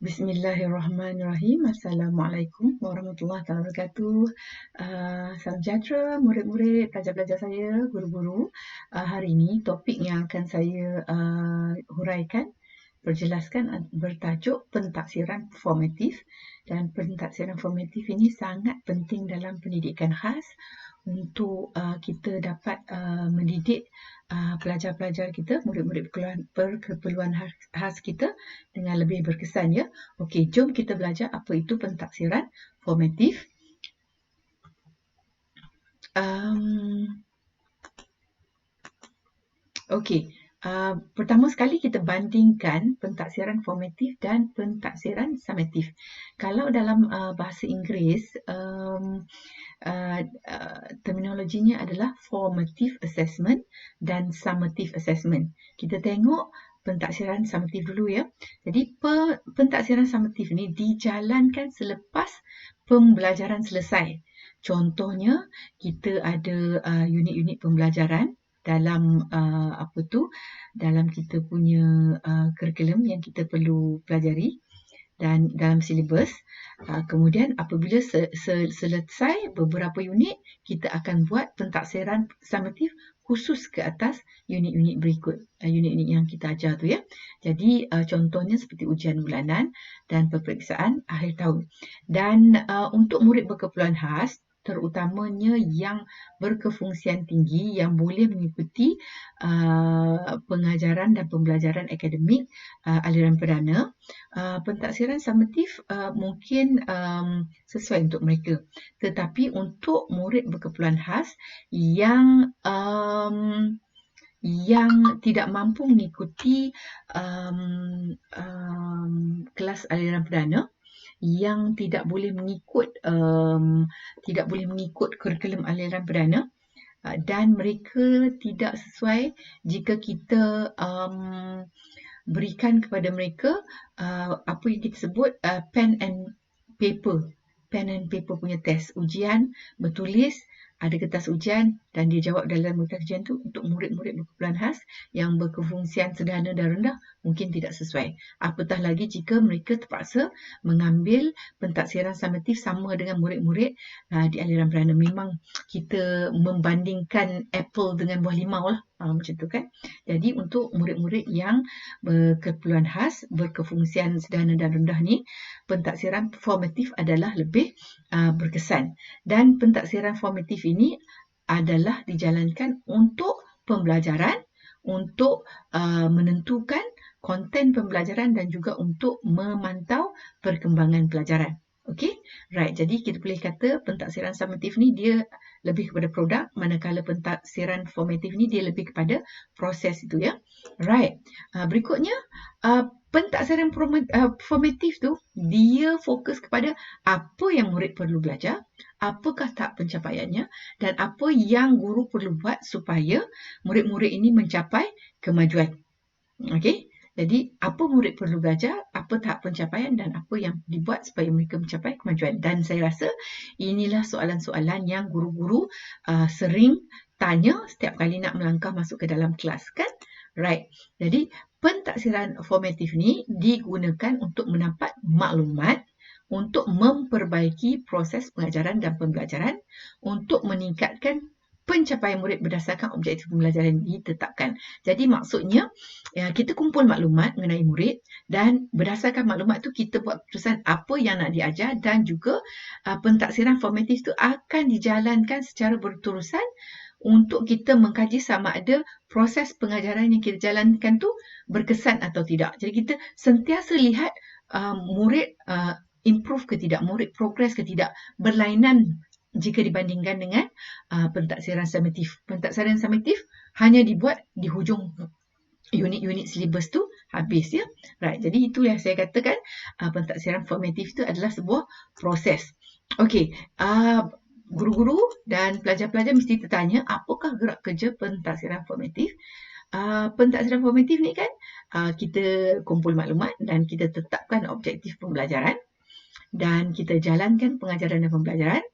Bismillahirrahmanirrahim. Assalamualaikum warahmatullahi wabarakatuh. Salam sejahtera murid-murid, pelajar-pelajar saya, guru-guru. Hari ini topik yang akan saya huraikan, perjelaskan bertajuk pentaksiran formatif. Dan pentaksiran formatif ini sangat penting dalam pendidikan khas untuk kita dapat mendidik pelajar-pelajar kita, murid-murid berkeperluan khas kita dengan lebih berkesan, ya. Okey, jom kita belajar apa itu pentaksiran formatif. Okey, pertama sekali kita bandingkan pentaksiran formatif dan pentaksiran summatif. Kalau dalam bahasa Inggeris, terminologinya adalah formative assessment dan summative assessment. Kita tengok pentaksiran summatif dulu, ya. Jadi pentaksiran summatif ni dijalankan selepas pembelajaran selesai. Contohnya, kita ada unit-unit pembelajaran dalam dalam kita punya kurikulum yang kita perlu pelajari dan dalam silibus. Kemudian apabila selesai beberapa unit, kita akan buat pentaksiran summatif khusus ke atas unit-unit berikut, unit-unit yang kita ajar tu, ya. Jadi contohnya seperti ujian bulanan dan peperiksaan akhir tahun. Dan untuk murid berkeperluan khas, terutamanya yang berkefungsian tinggi yang boleh mengikuti pengajaran dan pembelajaran akademik aliran perdana, pentaksiran summatif mungkin sesuai untuk mereka. Tetapi untuk murid berkeperluan khas yang tidak mampu mengikuti kelas aliran perdana, yang tidak boleh mengikut kurikulum aliran perdana, dan mereka tidak sesuai jika kita berikan kepada mereka apa yang kita sebut pen and paper punya test, ujian bertulis, ada kertas ujian dan dia jawab dalam kertas ujian tu. Untuk murid-murid berkeperluan khas yang berkefungsian sederhana dan rendah mungkin tidak sesuai. Apatah lagi jika mereka terpaksa mengambil pentaksiran summatif sama dengan murid-murid di aliran perdana. Memang kita membandingkan apple dengan buah limau lah, macam tu kan. Jadi untuk murid-murid yang berkeperluan khas, berkefungsian sederhana dan rendah ni, pentaksiran formatif adalah lebih berkesan. Dan pentaksiran formatif ini adalah dijalankan untuk pembelajaran, untuk menentukan konten pembelajaran dan juga untuk memantau perkembangan pelajaran. Okey, right. Jadi kita boleh kata pentaksiran summatif ni dia lebih kepada produk, manakala pentaksiran formatif ni dia lebih kepada proses itu, ya. Right. Berikutnya, pentaksiran formatif tu dia fokus kepada apa yang murid perlu belajar, apakah tahap pencapaiannya, dan apa yang guru perlu buat supaya murid-murid ini mencapai kemajuan. Okey. Jadi, apa murid perlu belajar, apa tahap pencapaian dan apa yang dibuat supaya mereka mencapai kemajuan. Dan saya rasa inilah soalan-soalan yang guru-guru sering tanya setiap kali nak melangkah masuk ke dalam kelas, kan? Right. Jadi, pentaksiran formatif ni digunakan untuk mendapat maklumat, untuk memperbaiki proses pengajaran dan pembelajaran, untuk meningkatkan pencapaian murid berdasarkan objektif pembelajaran ditetapkan. Jadi maksudnya, kita kumpul maklumat mengenai murid dan berdasarkan maklumat tu kita buat keputusan apa yang nak diajar, dan juga pentaksiran formatif tu akan dijalankan secara berterusan untuk kita mengkaji sama ada proses pengajaran yang kita jalankan tu berkesan atau tidak. Jadi kita sentiasa lihat murid improve ke tidak, murid progress ke tidak, berlainan jika dibandingkan dengan pentaksiran summatif. Pentaksiran summatif hanya dibuat di hujung unit-unit silibus tu habis, ya. Right. Jadi itu yang saya katakan pentaksiran formatif tu adalah sebuah proses. Okey, guru-guru dan pelajar-pelajar mesti tertanya, apakah gerak kerja pentaksiran formatif? Pentaksiran formatif ni kan kita kumpul maklumat dan kita tetapkan objektif pembelajaran dan kita jalankan pengajaran dan pembelajaran,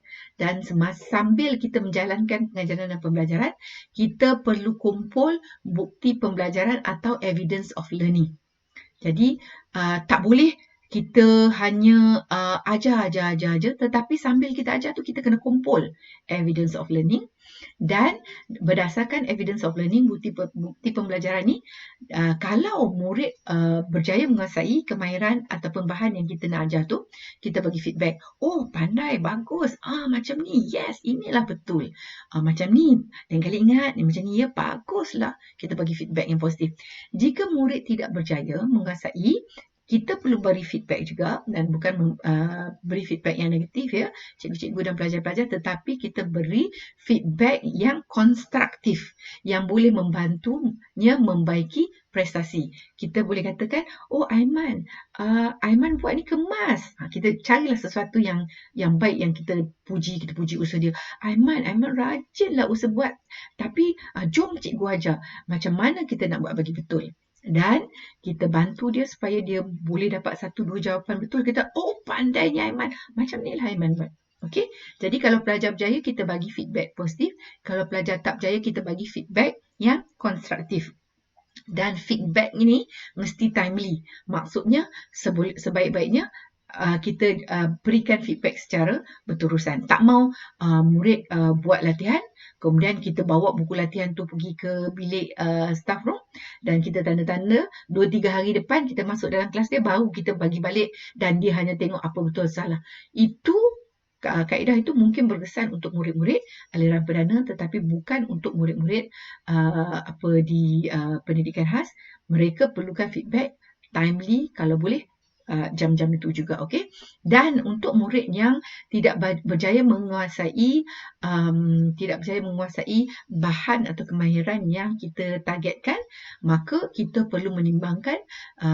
dan sambil kita menjalankan pengajaran dan pembelajaran, kita perlu kumpul bukti pembelajaran atau evidence of learning. Jadi tak boleh kita hanya ajar, tetapi sambil kita ajar tu kita kena kumpul evidence of learning, dan berdasarkan evidence of learning, bukti pembelajaran ni, kalau murid berjaya menguasai kemahiran ataupun bahan yang kita nak ajar tu, kita bagi feedback. Oh, pandai, bagus, macam ni, yes, inilah betul, macam ni, lain kali ingat macam ni ya, baguslah. Kita bagi feedback yang positif. Jika murid tidak berjaya menguasai, kita perlu beri feedback juga, dan bukan beri feedback yang negatif ya, cikgu-cikgu dan pelajar-pelajar, tetapi kita beri feedback yang konstruktif, yang boleh membantunya membaiki prestasi. Kita boleh katakan, oh Aiman buat ni kemas. Kita carilah sesuatu yang baik, yang kita puji usaha dia. Aiman rajinlah usaha buat, tapi jom cikgu ajar macam mana kita nak buat bagi betul. Dan kita bantu dia supaya dia boleh dapat 1-2 jawapan betul. Kita, oh pandainya Aiman, macam ni lah Aiman buat. Okey, jadi kalau pelajar berjaya, kita bagi feedback positif. Kalau pelajar tak berjaya, kita bagi feedback yang konstruktif. Dan feedback ini mesti timely. Maksudnya sebaik-baiknya kita berikan feedback secara berterusan. Tak mau murid buat latihan, kemudian kita bawa buku latihan tu pergi ke bilik staff room, dan kita tanda-tanda 2-3 hari depan kita masuk dalam kelas dia, baru kita bagi balik dan dia hanya tengok apa betul salah. Itu kaedah itu mungkin berkesan untuk murid-murid aliran perdana, tetapi bukan untuk murid-murid di pendidikan khas. Mereka perlukan feedback timely, kalau boleh jam-jam itu juga, okey. Dan untuk murid yang tidak berjaya menguasai bahan atau kemahiran yang kita targetkan, maka kita perlu menimbangkan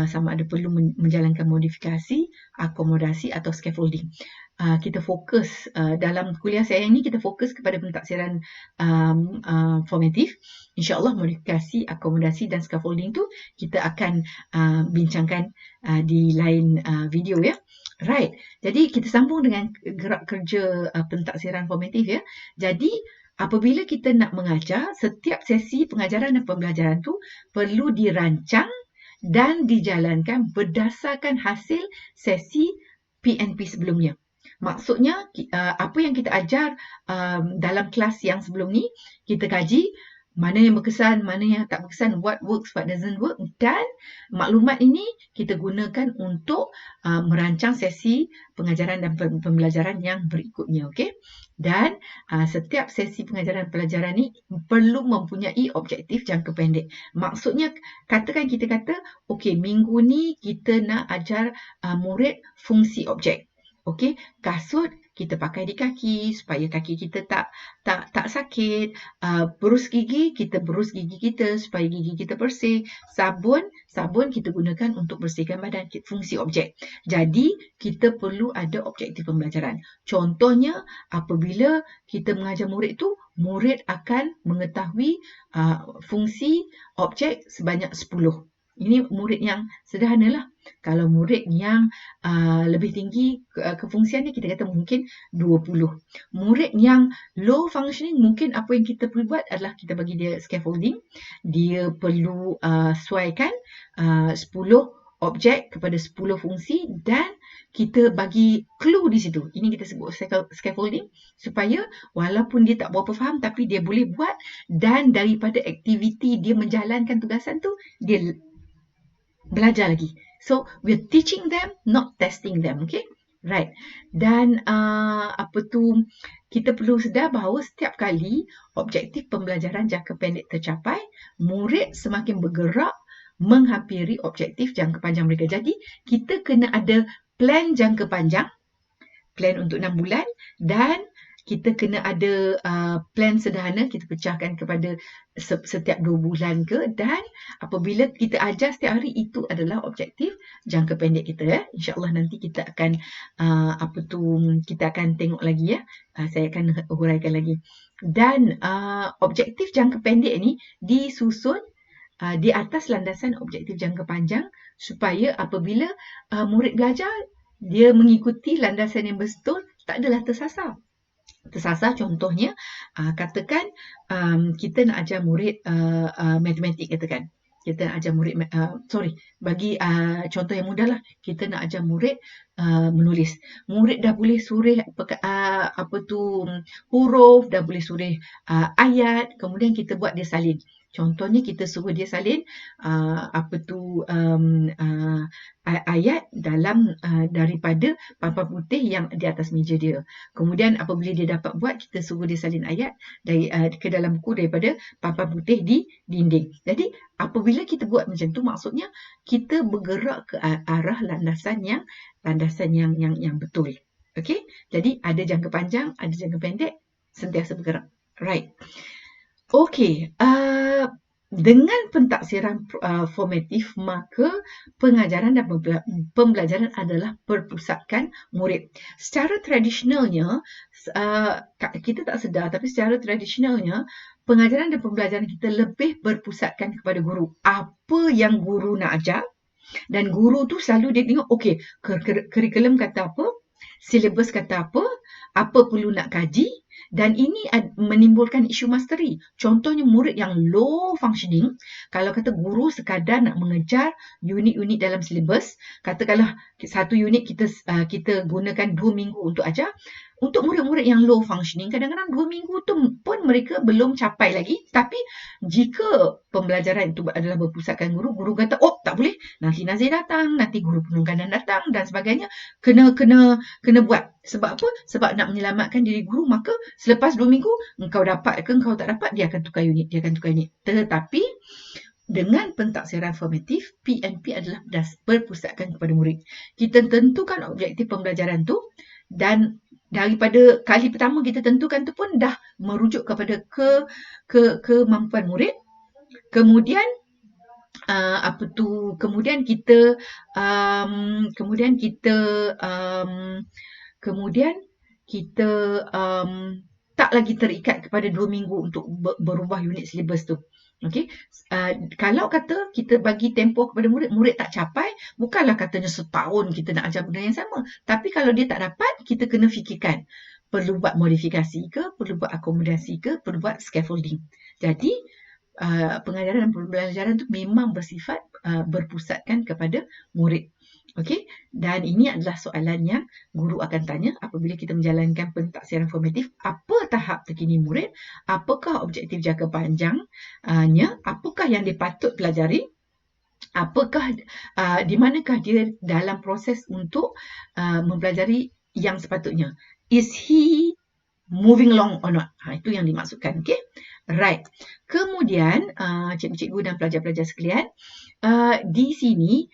sama ada perlu menjalankan modifikasi, akomodasi atau scaffolding. Kita fokus dalam kuliah saya ini, kita fokus kepada pentaksiran formatif. InsyaAllah modifikasi, akomodasi dan scaffolding tu kita akan bincangkan di lain video ya. Right, jadi kita sambung dengan gerak kerja pentaksiran formatif ya. Jadi apabila kita nak mengajar, setiap sesi pengajaran dan pembelajaran tu perlu dirancang dan dijalankan berdasarkan hasil sesi PNP sebelumnya. Maksudnya apa yang kita ajar dalam kelas yang sebelum ni, kita kaji mana yang berkesan, mana yang tak berkesan, what works, what doesn't work, dan maklumat ini kita gunakan untuk merancang sesi pengajaran dan pembelajaran yang berikutnya, okey. Dan setiap sesi pengajaran pelajaran ni perlu mempunyai objektif jangka pendek. Maksudnya, katakan kita kata, okey, minggu ni kita nak ajar murid fungsi objek. Okey, kasut kita pakai di kaki supaya kaki kita tak sakit. Berus gigi, kita berus gigi kita supaya gigi kita bersih. Sabun kita gunakan untuk bersihkan badan, fungsi objek. Jadi kita perlu ada objektif pembelajaran. Contohnya, apabila kita mengajar murid tu, murid akan mengetahui fungsi objek sebanyak 10. Ini murid yang sederhana lah. Kalau murid yang lebih tinggi kefungsiannya, kita kata mungkin 20. Murid yang low functioning, mungkin apa yang kita perlu buat adalah kita bagi dia scaffolding. Dia perlu sesuaikan 10 objek kepada 10 fungsi, dan kita bagi clue di situ. Ini kita sebut scaffolding, supaya walaupun dia tak berapa faham, tapi dia boleh buat, dan daripada aktiviti dia menjalankan tugasan tu, dia belajar lagi. So, we're teaching them, not testing them, okay? Right. Dan kita perlu sedar bahawa setiap kali objektif pembelajaran jangka pendek tercapai, murid semakin bergerak menghampiri objektif jangka panjang mereka. Jadi, kita kena ada plan jangka panjang, plan untuk 6 bulan, dan kita kena ada plan sederhana, kita pecahkan kepada setiap 2 bulan ke, dan apabila kita ajar setiap hari, itu adalah objektif jangka pendek kita. InsyaAllah nanti kita akan kita akan tengok lagi ya. Saya akan huraikan lagi. Dan objektif jangka pendek ni disusun di atas landasan objektif jangka panjang, supaya apabila murid belajar, dia mengikuti landasan yang betul, tak adalah tersasar. Contohnya, katakan kita nak ajar murid matematik, katakan. kita nak ajar murid, bagi contoh yang mudah lah, kita nak ajar murid menulis. Murid dah boleh surih huruf, dah boleh surih ayat, kemudian kita buat dia salin. Contohnya kita suruh dia salin ayat dalam daripada papan putih yang di atas meja dia. Kemudian apabila dia dapat buat, kita suruh dia salin ayat dari ke dalam buku daripada papan putih di dinding. Jadi apabila kita buat macam tu, maksudnya kita bergerak ke arah landasan yang betul. Okey? Jadi ada jangka panjang, ada jangka pendek, sentiasa bergerak. Right. Okey, dengan pentaksiran formatif, maka pengajaran dan pembelajaran adalah berpusatkan murid. Secara tradisionalnya, kita tak sedar, tapi secara tradisionalnya, pengajaran dan pembelajaran kita lebih berpusatkan kepada guru. Apa yang guru nak ajar, dan guru tu selalu dia tengok, okey, kurikulum kata apa, silibus kata apa perlu nak kaji, dan ini menimbulkan isu mastery. Contohnya murid yang low functioning, kalau kata guru sekadar nak mengejar unit-unit dalam silibus, katakanlah satu unit kita gunakan 2 minggu untuk ajar. Untuk murid-murid yang low functioning, kadang-kadang 2 minggu tu pun mereka belum capai lagi. Tapi jika pembelajaran itu adalah berpusatkan guru kata, oh tak boleh, nanti nazir datang, nanti guru penungganan datang dan sebagainya. Kena buat. Sebab apa? Sebab nak menyelamatkan diri guru, maka selepas 2 minggu, engkau dapat ke engkau tak dapat, dia akan tukar unit. Tetapi dengan pentaksiran formatif, PNP adalah berpusatkan kepada murid. Kita tentukan objektif pembelajaran tu, dan daripada kali pertama kita tentukan tu pun dah merujuk kepada kemampuan murid. Kemudian kita tak lagi terikat kepada 2 minggu untuk berubah unit silibus tu. Okey, kalau kata kita bagi tempoh kepada murid tak capai, bukanlah katanya setahun kita nak ajar benda yang sama. Tapi kalau dia tak dapat, kita kena fikirkan, perlu buat modifikasi ke, perlu buat akomodasi ke, perlu buat scaffolding. Jadi pengajaran dan pembelajaran tu memang bersifat berpusatkan kepada murid. Okey, dan ini adalah soalan yang guru akan tanya apabila kita menjalankan pentaksiran formatif. Apa tahap terkini murid? Apakah objektif jangka panjangnya? Apakah yang dia patut pelajari? Apakah di manakah dia dalam proses untuk mempelajari yang sepatutnya? Is he moving along or not? Itu yang dimaksudkan. Okay? Right. Kemudian, cikgu-cikgu dan pelajar-pelajar sekalian, di sini,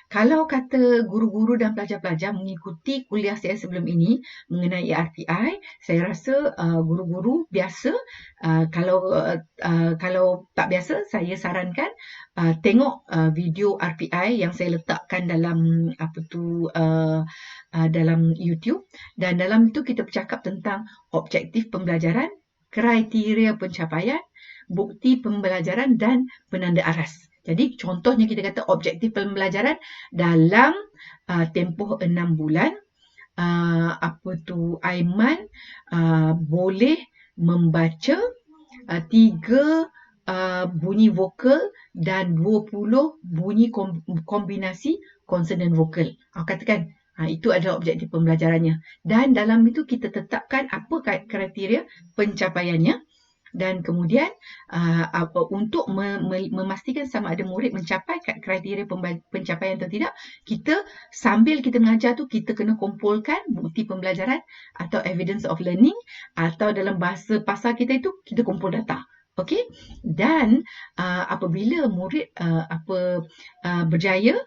kalau kata guru-guru dan pelajar-pelajar mengikuti kuliah saya sebelum ini mengenai RPI, saya rasa guru-guru biasa, kalau tak biasa, saya sarankan tengok video RPI yang saya letakkan dalam dalam YouTube, dan dalam itu kita bercakap tentang objektif pembelajaran, kriteria pencapaian, bukti pembelajaran dan penanda aras. Jadi contohnya kita kata objektif pembelajaran dalam tempoh 6 bulan, Aiman boleh membaca 3 bunyi vokal dan 20 bunyi kombinasi konsonan vokal. Katakan itu adalah objektif pembelajarannya. Dan dalam itu kita tetapkan apa kriteria pencapaiannya, dan kemudian untuk memastikan sama ada murid mencapai kriteria pencapaian atau tidak, kita sambil kita mengajar tu, kita kena kumpulkan bukti pembelajaran atau evidence of learning, atau dalam bahasa pasar kita itu, kita kumpul data. Okey? Dan apabila murid berjaya,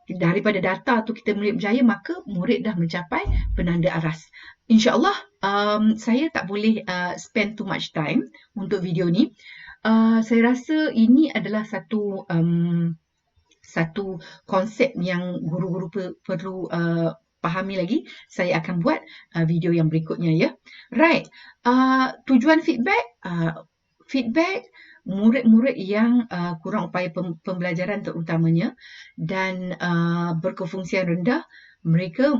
daripada data tu kita murid berjaya, maka murid dah mencapai penanda aras. InsyaAllah saya tak boleh spend too much time untuk video ni. Saya rasa ini adalah satu konsep yang guru-guru perlu pahami lagi. Saya akan buat video yang berikutnya, ya. Right. Tujuan feedback murid-murid yang kurang upaya pembelajaran terutamanya dan berkefungsian rendah, mereka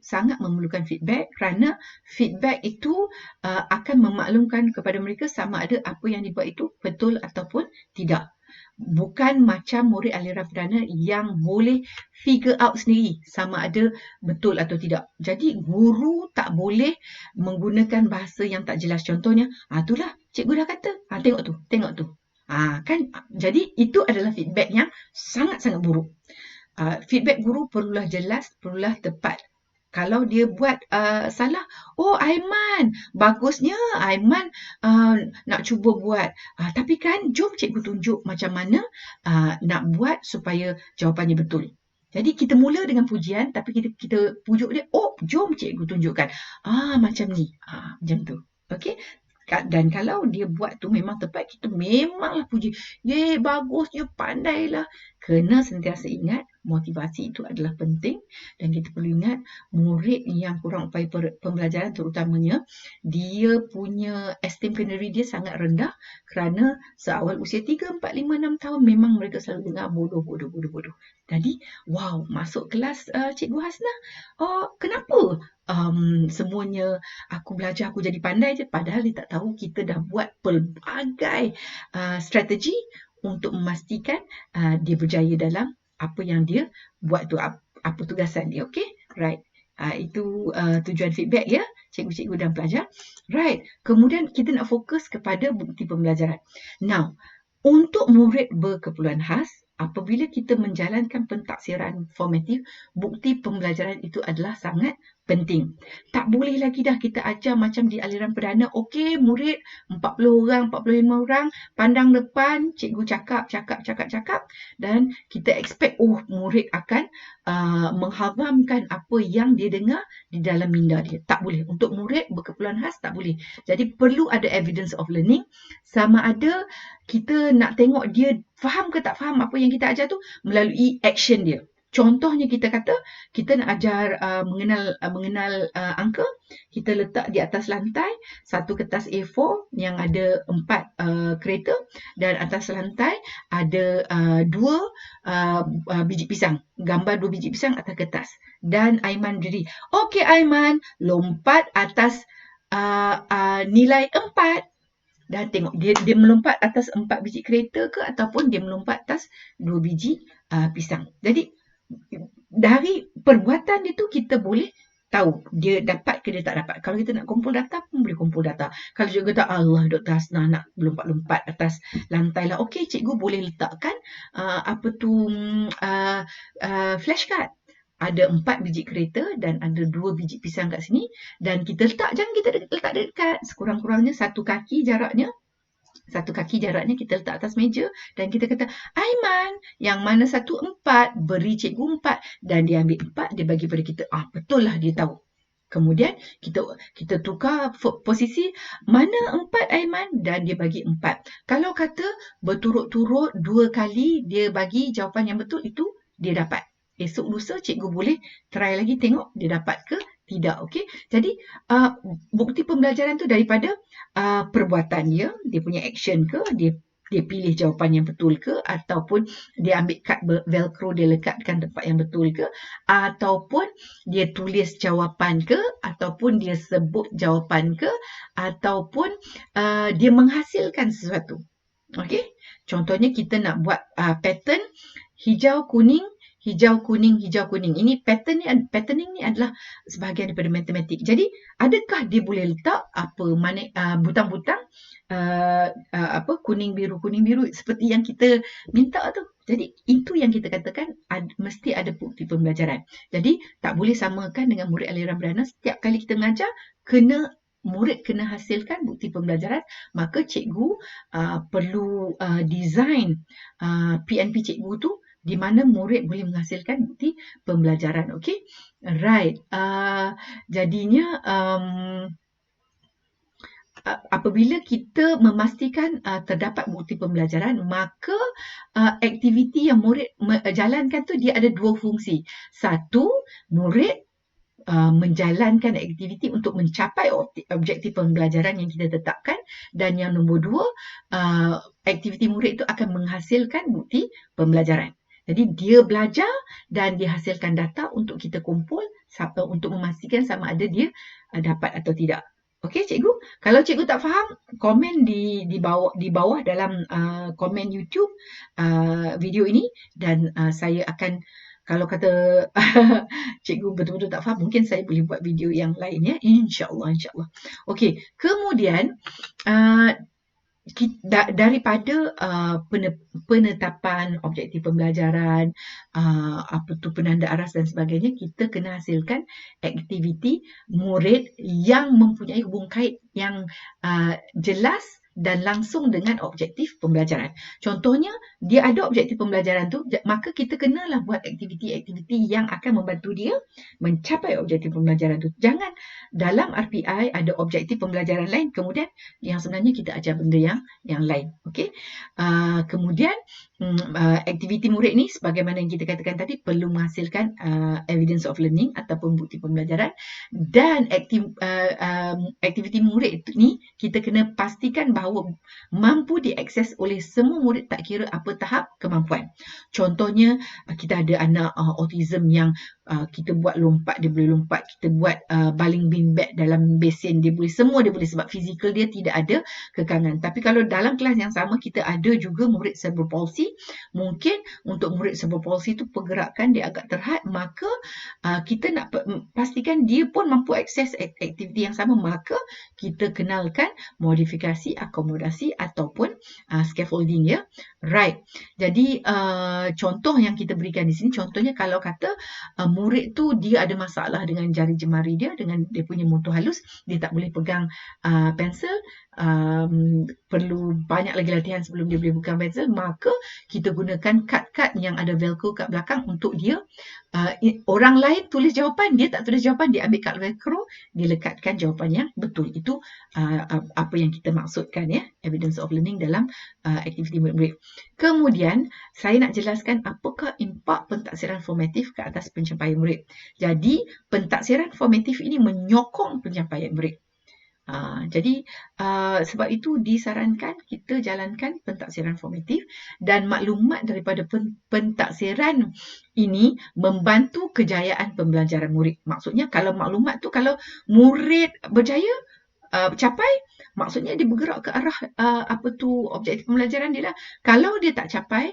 sangat memerlukan feedback, kerana feedback itu akan memaklumkan kepada mereka sama ada apa yang dibuat itu betul ataupun tidak. Bukan macam murid aliran perdana yang boleh figure out sendiri sama ada betul atau tidak. Jadi guru tak boleh menggunakan bahasa yang tak jelas. Contohnya, itulah cikgu dah kata. Tengok tu, tengok tu. Kan, jadi itu adalah feedback yang sangat-sangat buruk. Feedback guru perlulah jelas, perlulah tepat. Kalau dia buat salah, Aiman, bagusnya Aiman nak cuba buat. Tapi kan jom cikgu tunjuk macam mana nak buat supaya jawapannya betul. Jadi kita mula dengan pujian tapi kita pujuk dia, jom cikgu tunjukkan. Macam ni. Macam tu. Okey? Dan kalau dia buat tu memang tepat, kita memanglah puji. Bagusnya, pandailah. Kena sentiasa ingat motivasi itu adalah penting dan kita perlu ingat murid yang kurang upaya pembelajaran terutamanya dia punya esteem diri dia sangat rendah kerana seawal usia 3, 4, 5, 6 tahun memang mereka selalu dengar bodoh. Jadi, masuk kelas Cikgu Hasnah. Kenapa? Semuanya aku belajar aku jadi pandai je, padahal dia tak tahu kita dah buat pelbagai strategi untuk memastikan dia berjaya dalam apa yang dia buat tu, apa tugasan dia. Okay, right. Itu tujuan feedback ya, cikgu-cikgu dan pelajar. Right, kemudian kita nak fokus kepada bukti pembelajaran. Now, untuk murid berkeperluan khas, apabila kita menjalankan pentaksiran formatif, bukti pembelajaran itu adalah sangat penting. Tak boleh lagi dah kita ajar macam di aliran perdana. Okey, murid 40 orang, 45 orang, pandang depan, cikgu cakap dan kita expect murid akan mengharamkan apa yang dia dengar di dalam minda dia. Tak boleh. Untuk murid berkeperluan khas tak boleh. Jadi perlu ada evidence of learning, sama ada kita nak tengok dia faham ke tak faham apa yang kita ajar tu melalui action dia. Contohnya kita kata kita nak ajar mengenal angka, kita letak di atas lantai satu kertas A4 yang ada 4 kereta dan atas lantai ada 2 biji pisang, gambar 2 biji pisang atas kertas dan Aiman berdiri. Okey Aiman, lompat atas nilai 4. Dan tengok dia melompat atas 4 biji kereta ke ataupun dia melompat atas 2 biji pisang. Jadi dari perbuatan dia tu kita boleh tahu dia dapat ke dia tak dapat. Kalau kita nak kumpul data pun boleh kumpul data. Kalau cikgu kata Allah Dr. Hasnah nak lompat-lompat atas lantai lah. Okey, cikgu boleh letakkan flashcard. Ada 4 biji kereta dan ada 2 biji pisang kat sini dan kita letak, jangan kita letak dekat, sekurang-kurangnya satu kaki jaraknya kita letak atas meja dan kita kata, Aiman, yang mana satu 4, beri cikgu 4 dan dia ambil 4, dia bagi pada kita. Betul lah dia tahu. Kemudian kita tukar posisi, mana 4 Aiman dan dia bagi 4. Kalau kata berturut-turut 2 kali dia bagi jawapan yang betul, itu dia dapat. Esok lusa cikgu boleh try lagi tengok dia dapat ke tidak. Okey. Jadi bukti pembelajaran tu daripada perbuatan dia punya action ke, dia pilih jawapan yang betul ke, ataupun dia ambil kad velcro dia lekatkan tempat yang betul ke, ataupun dia tulis jawapan ke, ataupun dia sebut jawapan ke, ataupun dia menghasilkan sesuatu. Okey. Contohnya kita nak buat pattern hijau kuning. Ini patterning ni adalah sebahagian daripada matematik. Jadi, adakah dia boleh letak butang-butang kuning biru seperti yang kita minta tu. Jadi, itu yang kita katakan mesti ada bukti pembelajaran. Jadi, tak boleh samakan dengan murid aliran perdana. Setiap kali kita mengajar, murid kena hasilkan bukti pembelajaran, maka cikgu perlu design PNP cikgu tu di mana murid boleh menghasilkan bukti pembelajaran. Okey, right. Jadinya apabila kita memastikan terdapat bukti pembelajaran, maka aktiviti yang murid jalankan tu dia ada 2 fungsi. Satu, murid menjalankan aktiviti untuk mencapai objektif pembelajaran yang kita tetapkan, dan yang nombor 2, aktiviti murid itu akan menghasilkan bukti pembelajaran. Jadi dia belajar dan dia hasilkan data untuk kita kumpul untuk memastikan sama ada dia dapat atau tidak. Okey cikgu, kalau cikgu tak faham, komen di bawah dalam komen YouTube video ini dan saya akan, kalau kata cikgu betul-betul tak faham, mungkin saya boleh buat video yang lain ya, insya-Allah insya-Allah. Okey, kemudian uh, daripada penetapan objektif pembelajaran, apa tu penanda aras dan sebagainya, kita kena hasilkan aktiviti murid yang mempunyai hubung kait yang jelas dan langsung dengan objektif pembelajaran. Contohnya, dia ada objektif pembelajaran tu, maka kita kenalah buat aktiviti-aktiviti yang akan membantu dia mencapai objektif pembelajaran tu. Jangan dalam RPI ada objektif pembelajaran lain, kemudian yang sebenarnya kita ajar benda yang lain. Okey. Kemudian aktiviti murid ni sebagaimana yang kita katakan tadi perlu menghasilkan evidence of learning ataupun bukti pembelajaran, dan aktiviti murid ni kita kena pastikan bahawa mampu diakses oleh semua murid tak kira apa tahap kemampuan. Contohnya kita ada anak autism yang kita buat lompat, dia boleh lompat, kita buat baling beanbag dalam besen, dia boleh, semua dia boleh sebab fizikal dia tidak ada kekangan. Tapi kalau dalam kelas yang sama kita ada juga murid cerebral palsy, mungkin untuk murid cerebral palsy tu pergerakan dia agak terhad, maka kita nak pastikan dia pun mampu akses aktiviti yang sama, maka kita kenalkan modifikasi, akomodasi ataupun scaffolding ya. Right. Jadi contoh yang kita berikan di sini, contohnya kalau kata murid tu dia ada masalah dengan jari jemari dia, dengan dia punya motor halus, dia tak boleh pegang pensel, perlu banyak lagi latihan sebelum dia boleh pegang pensel, maka kita gunakan kad-kad yang ada velcro kat belakang untuk dia, orang lain tulis jawapan, dia tak tulis jawapan, dia ambil kad velcro, dia lekatkan jawapan yang betul. Itu apa yang kita maksudkan ya, evidence of learning dalam aktiviti murid-murid. Kemudian saya nak jelaskan apakah impak pentaksiran formatif ke atas pencapaian murid. Jadi pentaksiran formatif ini menyokong pencapaian murid. Jadi sebab itu disarankan kita jalankan pentaksiran formatif, dan maklumat daripada pentaksiran ini membantu kejayaan pembelajaran murid. Maksudnya kalau maklumat tu, kalau murid berjaya capai, maksudnya dia bergerak ke arah objektif pembelajaran dia lah. Kalau dia tak capai,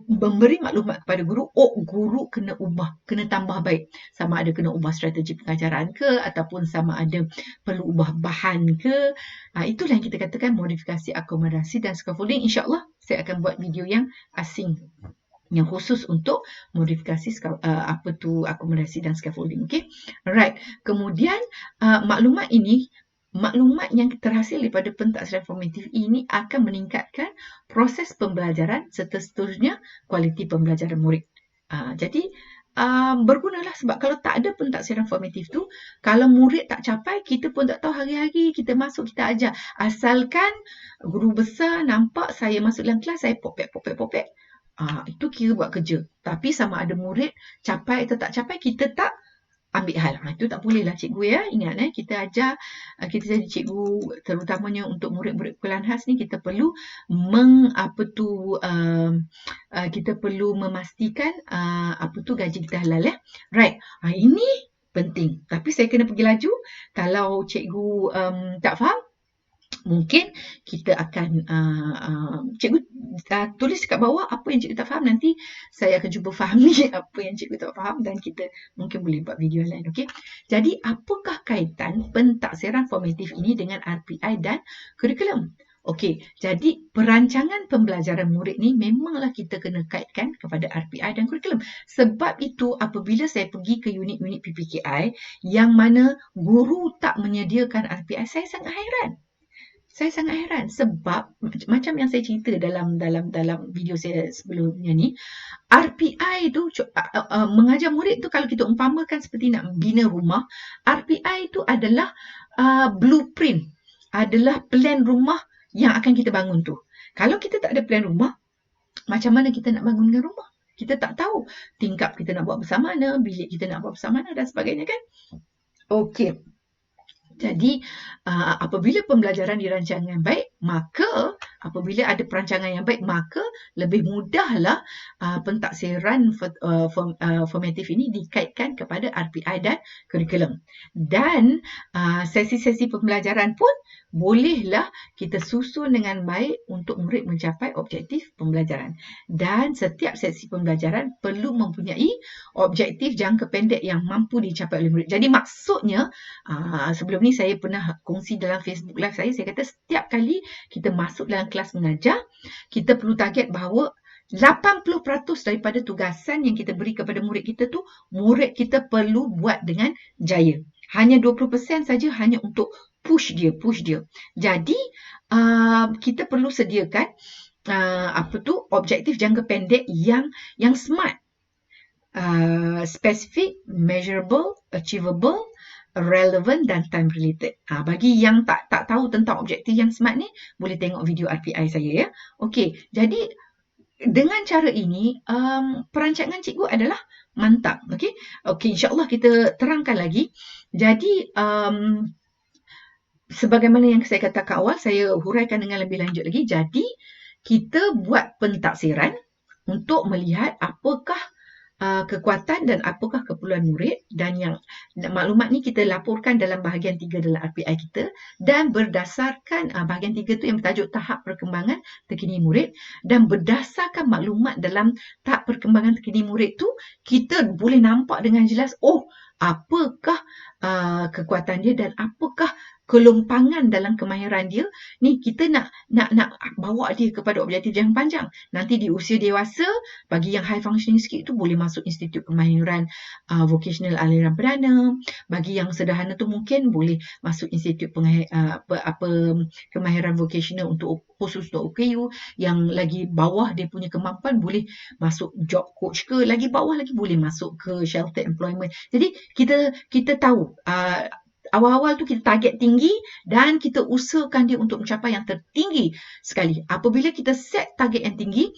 memberi maklumat kepada guru, guru kena ubah, kena tambah baik. Sama ada kena ubah strategi pengajaran ke, ataupun sama ada perlu ubah bahan ke. Itulah yang kita katakan modifikasi, akomodasi dan scaffolding. InsyaAllah saya akan buat video yang asing, yang khusus untuk modifikasi akomodasi dan scaffolding. Okay? Alright. Kemudian maklumat yang terhasil daripada pentaksiran formatif ini akan meningkatkan proses pembelajaran serta seterusnya kualiti pembelajaran murid. Jadi bergunalah, sebab kalau tak ada pentaksiran formatif tu, kalau murid tak capai, kita pun tak tahu, hari-hari kita masuk, kita ajar. Asalkan guru besar nampak saya masuk dalam kelas, saya popek. Itu kira buat kerja. Tapi sama ada murid capai atau tak capai, kita tak ambil hal. Itu tak boleh lah cikgu ya. Ingat kita ajar, kita jadi cikgu terutamanya untuk murid-murid perkuliahan khas ni, kita perlu kita perlu memastikan gaji kita halal ya. Right. Ini penting. Tapi saya kena pergi laju. Kalau cikgu tak faham, mungkin kita akan cikgu tulis kat bawah apa yang cikgu tak faham, nanti saya akan cuba fahami apa yang cikgu tak faham, dan kita mungkin boleh buat video lain. Okay? Jadi apakah kaitan pentaksiran formatif ini dengan RPI dan kurikulum? Okey, jadi perancangan pembelajaran murid ni memanglah kita kena kaitkan kepada RPI dan kurikulum. Sebab itu apabila saya pergi ke unit-unit PPKI yang mana guru tak menyediakan RPI, saya sangat hairan. Saya sangat heran sebab macam yang saya cerita dalam video saya sebelumnya ni, RPI tu mengajar murid tu, kalau kita umpamakan seperti nak bina rumah, RPI tu adalah blueprint, adalah plan rumah yang akan kita bangun tu. Kalau kita tak ada plan rumah, macam mana kita nak bangunkan rumah? Kita tak tahu tingkap kita nak buat besar mana, bilik kita nak buat besar mana dan sebagainya kan? Okey. Jadi apabila pembelajaran dirancang dengan baik, maka apabila ada perancangan yang baik, maka lebih mudahlah pentaksiran formatif ini dikaitkan kepada RPI dan kurikulum. Dan sesi-sesi pembelajaran pun bolehlah kita susun dengan baik untuk murid mencapai objektif pembelajaran. Dan setiap sesi pembelajaran perlu mempunyai objektif jangka pendek yang mampu dicapai oleh murid. Jadi maksudnya, sebelum ni saya pernah kongsi dalam Facebook Live saya kata setiap kali kita masuk dalam kelas mengajar, kita perlu target bahawa 80% daripada tugasan yang kita beri kepada murid kita tu, murid kita perlu buat dengan jaya. Hanya 20% saja hanya untuk push dia. Jadi kita perlu sediakan objektif jangka pendek yang smart, specific, measurable, achievable, relevant dan time related. Bagi yang tak tahu tentang objektif yang smart ni, boleh tengok video RPI saya ya. Okey, jadi dengan cara ini perancangan cikgu adalah mantap. Okey, insya-Allah kita terangkan lagi. Jadi sebagaimana yang saya katakan awal, saya huraikan dengan lebih lanjut lagi. Jadi kita buat pentaksiran untuk melihat apakah kekuatan dan apakah keperluan murid, dan yang maklumat ni kita laporkan dalam bahagian 3 dalam RPI kita, dan berdasarkan bahagian 3 tu yang bertajuk tahap perkembangan terkini murid, dan berdasarkan maklumat dalam tahap perkembangan terkini murid tu, kita boleh nampak dengan jelas apakah kekuatan dia dan apakah kelompangan dalam kemahiran dia. Ni kita nak bawa dia kepada objektif jangka panjang. Nanti di usia dewasa, bagi yang high functioning sikit tu boleh masuk institut kemahiran vocational aliran perdana. Bagi yang sederhana tu mungkin boleh masuk institut kemahiran vocational untuk khusus untuk OKU. Yang lagi bawah dia punya kemampuan boleh masuk job coach ke, lagi bawah lagi boleh masuk ke sheltered employment. Jadi kita tahu awal-awal tu kita target tinggi dan kita usahakan dia untuk mencapai yang tertinggi sekali. Apabila kita set target yang tinggi,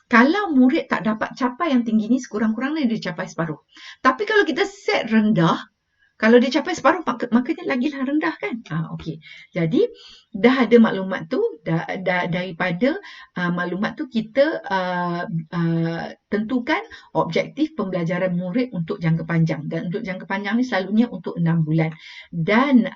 kalau murid tak dapat capai yang tinggi ni, sekurang-kurangnya dia capai separuh. Tapi kalau kita set rendah, kalau dia capai separuh, makanya lagilah rendah kan. Okey. Jadi dah ada maklumat tu, daripada maklumat tu kita tentukan objektif pembelajaran murid untuk jangka panjang. Dan untuk jangka panjang ni selalunya untuk 6 bulan. Dan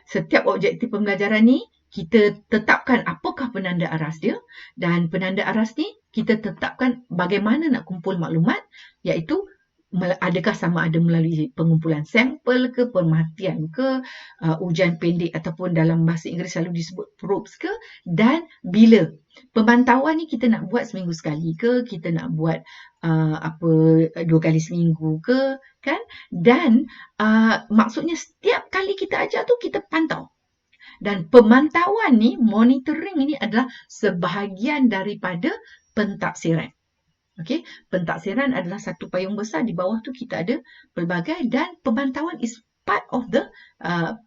setiap objektif pembelajaran ni kita tetapkan apakah penanda aras dia, dan penanda aras ni kita tetapkan bagaimana nak kumpul maklumat, iaitu adakah sama ada melalui pengumpulan sampel ke, pemerhatian ke, ujian pendek ataupun dalam bahasa Inggeris selalu disebut probes ke, dan bila. Pemantauan ni kita nak buat seminggu sekali ke, kita nak buat 2 kali seminggu ke, kan? Dan maksudnya setiap kali kita ajar tu kita pantau. Dan pemantauan ni, monitoring ini adalah sebahagian daripada pentaksiran. Okey, pentaksiran adalah satu payung besar, di bawah tu kita ada pelbagai, dan pemantauan is part of the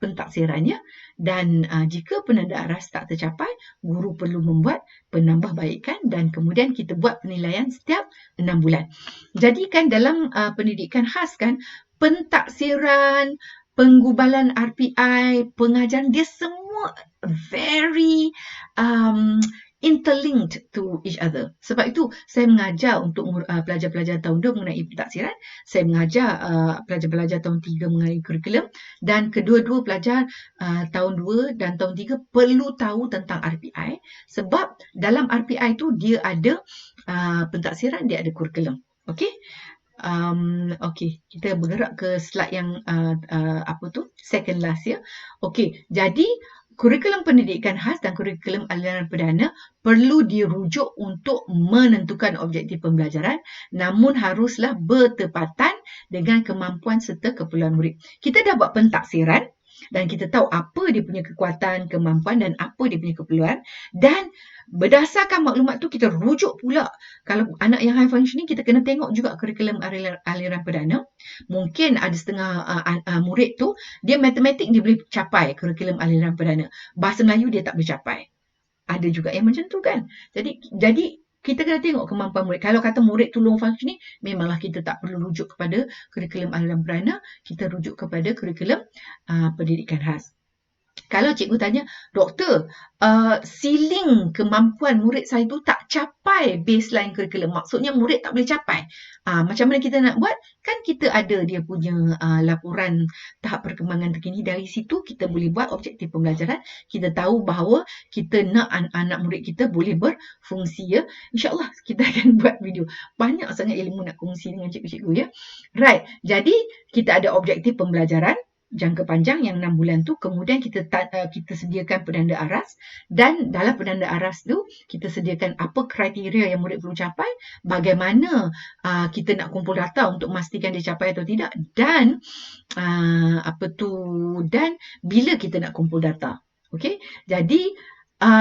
pentaksiran ya. Dan jika penanda aras tak tercapai, guru perlu membuat penambahbaikan dan kemudian kita buat penilaian setiap 6 bulan. Jadi kan dalam pendidikan khas kan, pentaksiran, penggubalan RPI, pengajaran, dia semua very interlinked to each other. Sebab itu saya mengajar untuk pelajar-pelajar tahun 2 mengenai pentaksiran, saya mengajar pelajar-pelajar tahun 3 mengenai kurikulum, dan kedua-dua pelajar tahun 2 dan tahun 3 perlu tahu tentang RPI, sebab dalam RPI tu dia ada pentaksiran, dia ada kurikulum. Okey. Okey, kita bergerak ke slide yang second last ya. Okey, jadi kurikulum pendidikan khas dan kurikulum aliran perdana perlu dirujuk untuk menentukan objektif pembelajaran, namun haruslah bertepatan dengan kemampuan serta keperluan murid. Kita dah buat pentaksiran dan kita tahu apa dia punya kekuatan, kemampuan dan apa dia punya keperluan, dan berdasarkan maklumat tu kita rujuk pula. Kalau anak yang high functioning, kita kena tengok juga kurikulum aliran perdana. Mungkin ada setengah murid tu dia matematik dia boleh capai kurikulum aliran perdana, bahasa Melayu dia tak boleh capai. Ada juga yang macam tu kan. Jadi kita kena tengok kemampuan murid. Kalau kata murid tu low functioning, memanglah kita tak perlu rujuk kepada kurikulum aliran berana, kita rujuk kepada kurikulum pendidikan khas. Kalau cikgu tanya, doktor, ceiling kemampuan murid saya tu tak capai baseline kurikulum. Maksudnya murid tak boleh capai. Macam mana kita nak buat? Kan kita ada dia punya laporan tahap perkembangan terkini. Dari situ kita boleh buat objektif pembelajaran. Kita tahu bahawa kita nak anak murid kita boleh berfungsi, ya. InsyaAllah kita akan buat video. Banyak sangat ilmu nak kongsi dengan cikgu-cikgu, ya. Right. Jadi kita ada objektif pembelajaran jangka panjang yang 6 bulan tu, kemudian kita sediakan penanda aras, dan dalam penanda aras tu kita sediakan apa kriteria yang murid perlu capai, bagaimana kita nak kumpul data untuk memastikan dia capai atau tidak, dan dan bila kita nak kumpul data. Okey, jadi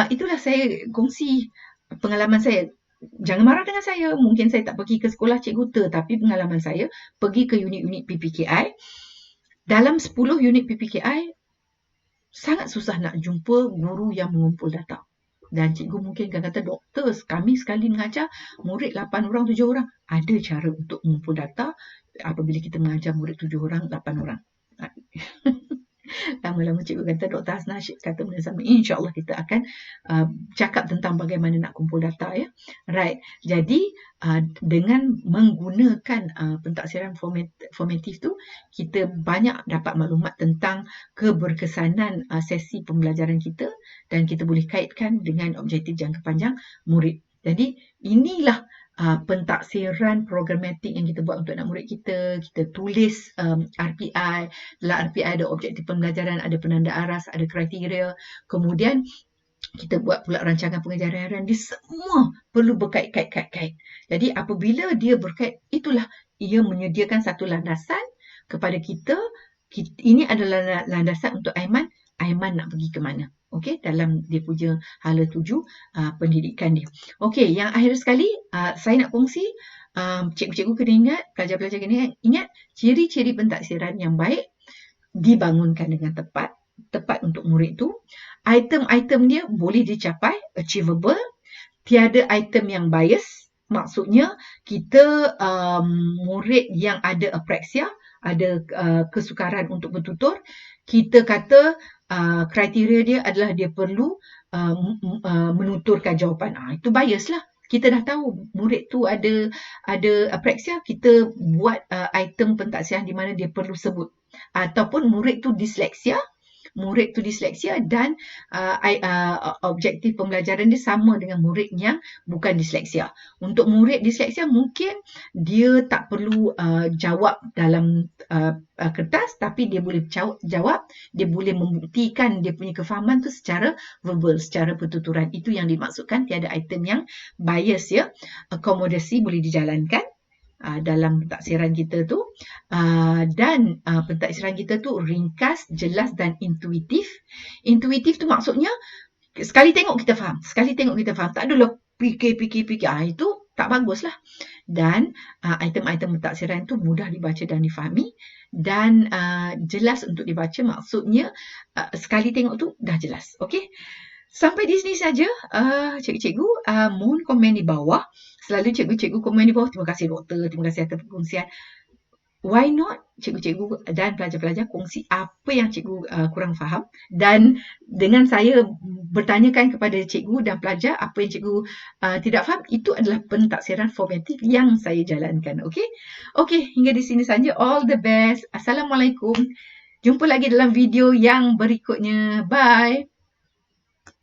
itulah saya kongsi pengalaman saya. Jangan marah dengan saya, mungkin saya tak pergi ke sekolah cikgu, tetapi pengalaman saya pergi ke unit-unit PPKI. Dalam 10 unit PPKI, sangat susah nak jumpa guru yang mengumpul data. Dan cikgu mungkin akan kata, doktor, kami sekali mengajar murid 8 orang, 7 orang. Ada cara untuk mengumpul data apabila kita mengajar murid 7 orang, 8 orang. Lama-lama cikgu kata, Dr. Hasnah kata benda sama. InsyaAllah kita akan cakap tentang bagaimana nak kumpul data, ya. Right. Jadi dengan menggunakan pentaksiran formatif tu, kita banyak dapat maklumat tentang keberkesanan sesi pembelajaran kita, dan kita boleh kaitkan dengan objektif jangka panjang murid. Jadi inilah pentaksiran programatik yang kita buat untuk anak murid kita. Kita tulis RPI. Dalam RPI ada objektif pembelajaran, ada penanda aras, ada kriteria. Kemudian kita buat pula rancangan pengajaran harian. Dia semua perlu berkait-kait. Jadi apabila dia berkait, itulah ia menyediakan satu landasan kepada kita. Ini adalah landasan untuk Aiman. Aiman nak pergi ke mana? Okey, dalam dia punya hala 7 pendidikan dia. Okey, yang akhir sekali saya nak kongsi, cikgu-cikgu kena ingat, pelajar-pelajar kena ingat ciri-ciri pentaksiran yang baik dibangunkan dengan tepat untuk murid tu. Item-item dia boleh dicapai, achievable. Tiada item yang bias. Maksudnya kita murid yang ada apreksia, ada kesukaran untuk bertutur, kita kata kriteria dia adalah dia perlu menuturkan jawapan. Itu bias lah. Kita dah tahu murid tu ada apreksia, kita buat item pentaksiran di mana dia perlu sebut. Ataupun murid tu disleksia dan objektif pembelajaran dia sama dengan murid yang bukan disleksia. Untuk murid disleksia mungkin dia tak perlu jawab dalam kertas, tapi dia boleh jawab, dia boleh membuktikan dia punya kefahaman tu secara verbal, secara pertuturan. Itu yang dimaksudkan tiada item yang bias, ya. Akomodasi boleh dijalankan dalam pentaksiran kita tu, dan pentaksiran kita tu ringkas, jelas dan intuitif. Intuitif tu maksudnya sekali tengok kita faham, tak adalah fikir. Itu tak bagus lah. Dan item-item pentaksiran tu mudah dibaca dan difahami, dan jelas untuk dibaca. Maksudnya sekali tengok tu dah jelas. Okey, sampai di sini saja cikgu-cikgu. Mohon komen di bawah. Selalu cikgu-cikgu komen di bawah, terima kasih doktor, terima kasih atas perkongsian. Why not cikgu-cikgu dan pelajar-pelajar kongsi apa yang cikgu kurang faham, dan dengan saya bertanyakan kepada cikgu dan pelajar apa yang cikgu tidak faham, itu adalah pentaksiran formatif yang saya jalankan. Okey, hingga di sini saja. All the best. Assalamualaikum. Jumpa lagi dalam video yang berikutnya. Bye.